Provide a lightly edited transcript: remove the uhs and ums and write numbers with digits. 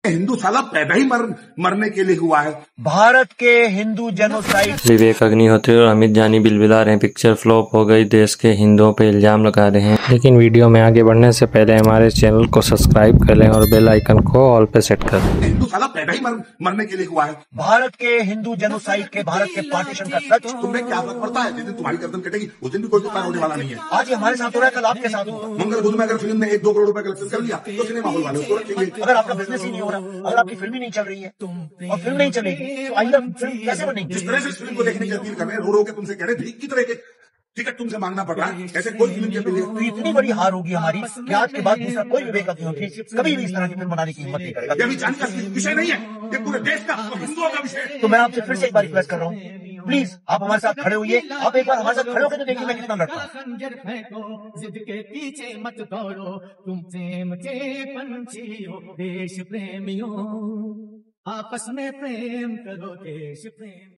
हिंदू साला पैदा ही मरने के लिए हुआ है। भारत के हिंदू जेनोसाइड। विवेक अग्निहोत्री और अमित जानी बिलबिला रहे हैं, पिक्चर फ्लॉप हो गई, देश के हिंदुओं पे इल्जाम लगा रहे हैं। लेकिन वीडियो में आगे बढ़ने से पहले हमारे चैनल को सब्सक्राइब कर लें और बेल आइकन को ऑल पे सेट कर दें। हिंदू साला पैदा ही मरने के लिए हुआ है। भारत के हिंदू जेनोसाइड के, भारत के पार्टीशन का सच तुम्हें क्या फर्क पड़ता है? जिस दिन तुम्हारी गर्दन कटेगी उस दिन भी कोई उत्पाद होने वाला नहीं है। आज ये हमारे साथ हो रहा है, कल आपके साथ होगा। मंगल बुध में अगर फिल्म ने 1-2 करोड़ रुपए कलेक्शन कर लिया तो सिनेमा हॉल वाले उसको रखेंगे। अगर आपका बिजनेस ही नहीं हो रहा, अगर आपकी फिल्म ही नहीं चल रही है और फिल्म नहीं चलेगी तो आइंदा फिल्म कैसे बनेगी? जिस तरह से इस फिल्म को देखने की अपील कर रहे हैं, रो रो के तुमसे कह रहे हैं की तरह के टिकट तुमसे मांगना पड़ रहा है, ऐसे कोई फिल्म के लिए तो इतनी बड़ी हार होगी हमारी कि आज के बाद दूसरा कोई विवेक अग्निहोत्री कभी भी इस तरह की फिल्म बनाने की हिम्मत नहीं करेगा। ये विचार का विषय नहीं है, ये पूरे देश का और हिंदुओं का विषय है। तो मैं आपसे फिर से एक बार रिक्वेस्ट कर रहा हूँ, प्लीज आप हमारे साथ खड़े होइए। आप एक बार हमारे साथ खड़े होकर तो देखिए मैं कितना लड़ता हूँ। खंजर फेंको, जिद के पीछे मत दौड़ो, तुम प्रेम के पंछी हो, देश प्रेमियों, आपस में प्रेम करो, देश प्रेम।